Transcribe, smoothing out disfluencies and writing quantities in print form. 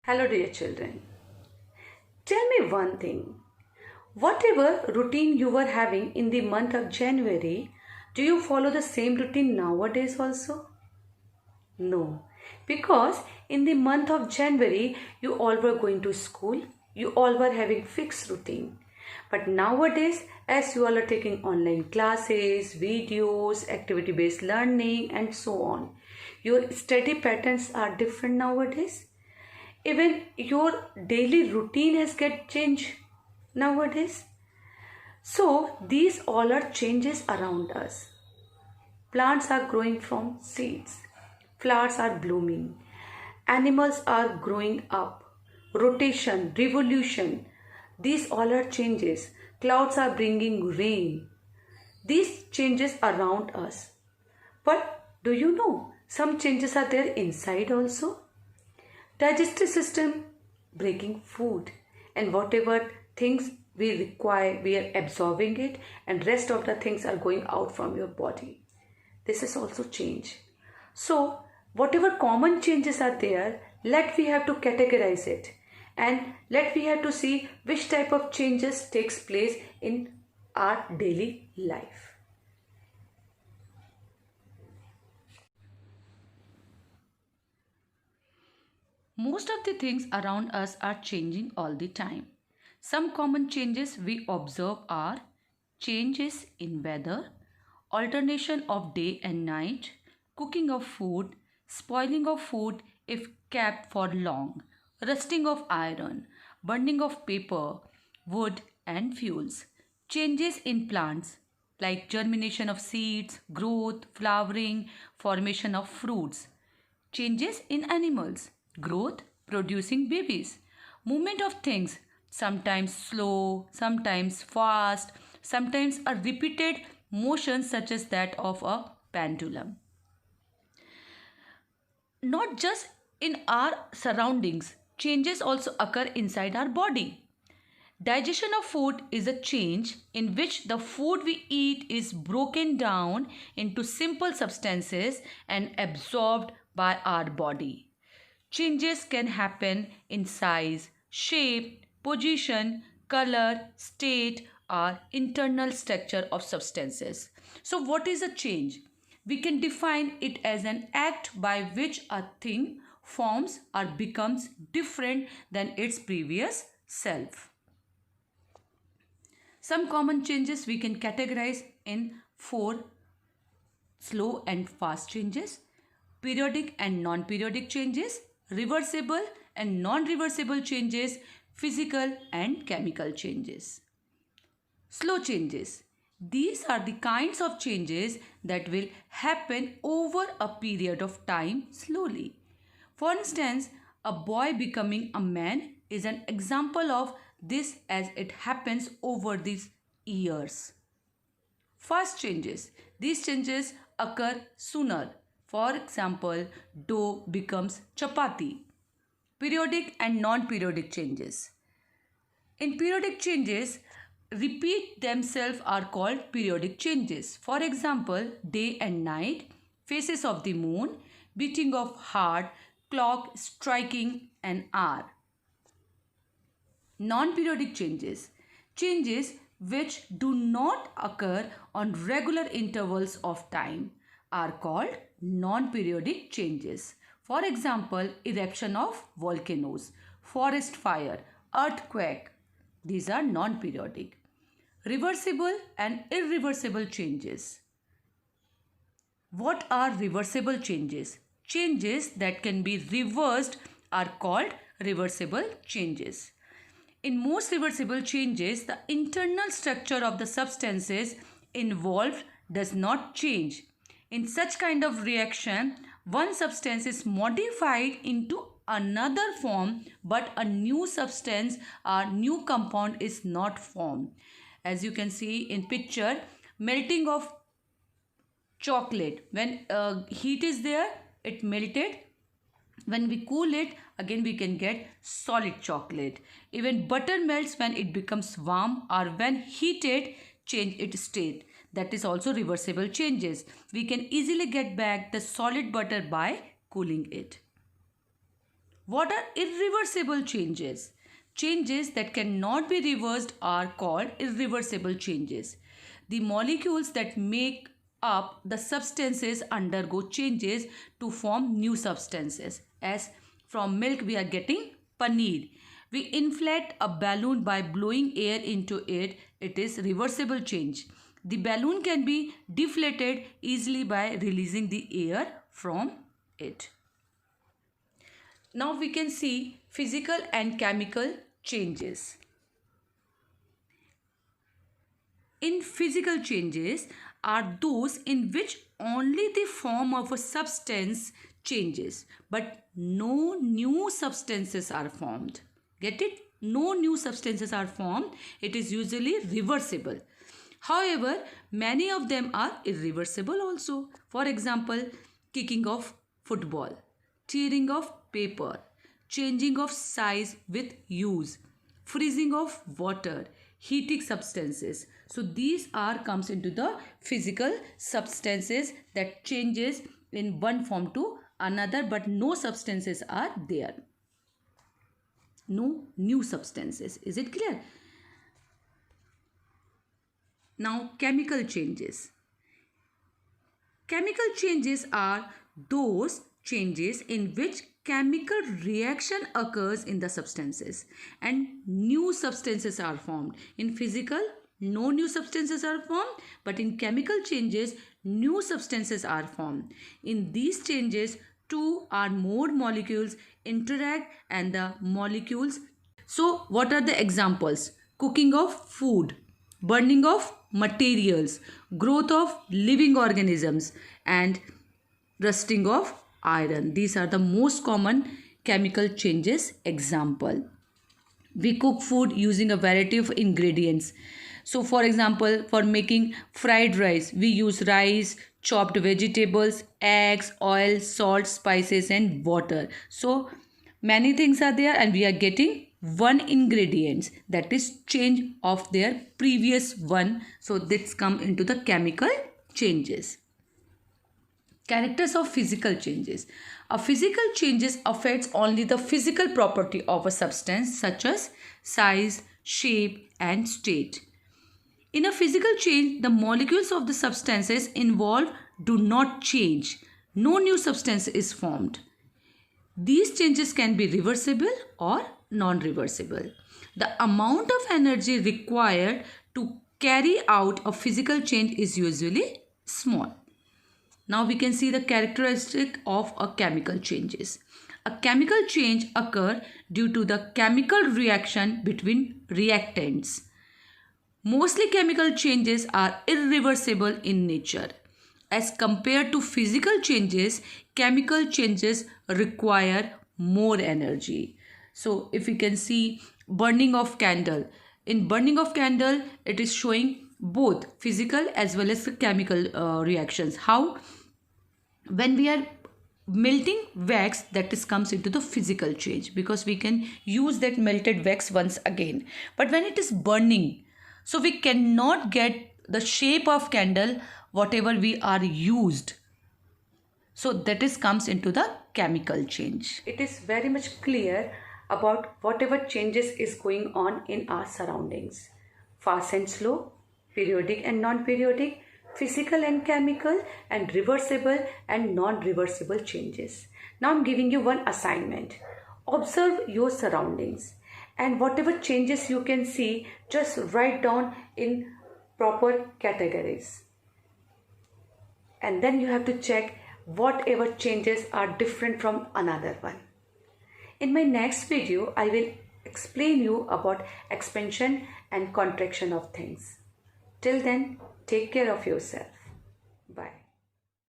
Hello, dear children. Tell me one thing. Whatever routine you were having in the month of January, do you follow the same routine nowadays also? No. Because in the month of January, you all were going to school, you all were having fixed routine. But nowadays, as you all are taking online classes, videos, activity based learning, and so on, your study patterns are different nowadays. Even your daily routine has get changed nowadays. So these all are changes around us. Plants are growing from seeds, flowers are blooming, animals are growing up, rotation, revolution, these all are changes. Clouds are bringing rain, these changes around us. But do you know some changes are there inside also? Digestive system breaking food, and whatever things we require we are absorbing it, and rest of the things are going out from your body. This is also change. So whatever common changes are there, let we have to categorize it, and let we have to see which type of changes takes place in our daily life. Most of the things around us are changing all the time. Some common changes we observe are changes in weather, alternation of day and night, cooking of food, spoiling of food if kept for long, rusting of iron, burning of paper, wood and fuels, changes in plants like germination of seeds, growth, flowering, formation of fruits, changes in animals, growth, producing babies, movement of things, sometimes slow, sometimes fast, sometimes a repeated motion such as that of a pendulum. Not just in our surroundings, changes also occur inside our body. Digestion of food is a change in which the food we eat is broken down into simple substances and absorbed by our body. Changes can happen in size, shape, position, color, state, or internal structure of substances. So, what is a change? We can define it as an act by which a thing forms or becomes different than its previous self. Some common changes we can categorize in four: slow and fast changes, periodic and non-periodic changes, reversible and non-reversible changes, physical and chemical changes. Slow changes. These are the kinds of changes that will happen over a period of time slowly. For instance, a boy becoming a man is an example of this as it happens over these years. Fast changes. These changes occur sooner. For example, dough becomes chapati. Periodic and non-periodic changes. In periodic changes, repeat themselves are called periodic changes. For example, day and night, phases of the moon, beating of heart, clock striking an hour. Non-periodic changes. Changes which do not occur on regular intervals of time are called non-periodic changes. For example, eruption of volcanoes, forest fire, earthquake. These are non-periodic. Reversible and irreversible changes. What are reversible changes? Changes that can be reversed are called reversible changes. In most reversible changes, the internal structure of the substances involved does not change. In such kind of reaction, one substance is modified into another form, but a new substance or new compound is not formed. As you can see in picture, melting of chocolate. When heat is there, it melted. When we cool it, again we can get solid chocolate. Even butter melts when it becomes warm, or when heated, change its state. That is also reversible changes. We can easily get back the solid butter by cooling it. What are irreversible changes? Changes that cannot be reversed are called irreversible changes. The molecules that make up the substances undergo changes to form new substances. As from milk we are getting paneer. We inflate a balloon by blowing air into it. It is reversible change. The balloon can be deflated easily by releasing the air from it. Now we can see physical and chemical changes. In physical changes are those in which only the form of a substance changes, but no new substances are formed. Get it? No new substances are formed. It is usually reversible. However, many of them are irreversible also. For example, kicking of football, tearing of paper, changing of size with use, freezing of water, heating substances. So these are comes into the physical substances that changes in one form to another, but no substances are there. No new substances. Is it clear? Now chemical changes. Chemical changes are those changes in which chemical reaction occurs in the substances and new substances are formed. In physical, no new substances are formed, but in chemical changes, new substances are formed. In these changes, two or more molecules interact and the molecules. So, what are the examples? Cooking of food, burning of materials, growth of living organisms, and rusting of iron. These are the most common chemical changes example. We cook food using a variety of ingredients. So for example, for making fried rice, we use rice, chopped vegetables, eggs, oil, salt, spices and water. So many things are there and we are getting one ingredients, that is change of their previous one. So this come into the chemical changes. Characters of physical changes. A physical changes affects only the physical property of a substance such as size, shape and state. In a physical change, the molecules of the substances involved do not change. No new substance is formed. These changes can be reversible or non-reversible. The amount of energy required to carry out a physical change is usually small. Now we can see the characteristic of a chemical changes. A chemical change occur due to the chemical reaction between reactants. Mostly chemical changes are irreversible in nature. As compared to physical changes, chemical changes require more energy. So if we can see burning of candle. In burning of candle, it is showing both physical as well as the chemical reactions. How? When we are melting wax, that is comes into the physical change because we can use that melted wax once again. But when it is burning, so we cannot get the shape of candle whatever we are used. So that is comes into the chemical change. It is very much clear about whatever changes is going on in our surroundings. Fast and slow, periodic and non-periodic, physical and chemical, and reversible and non-reversible changes. Now I'm giving you one assignment. Observe your surroundings and whatever changes you can see, just write down in proper categories. And then you have to check whatever changes are different from another one. In my next video, I will explain you about expansion and contraction of things. Till then, take care of yourself.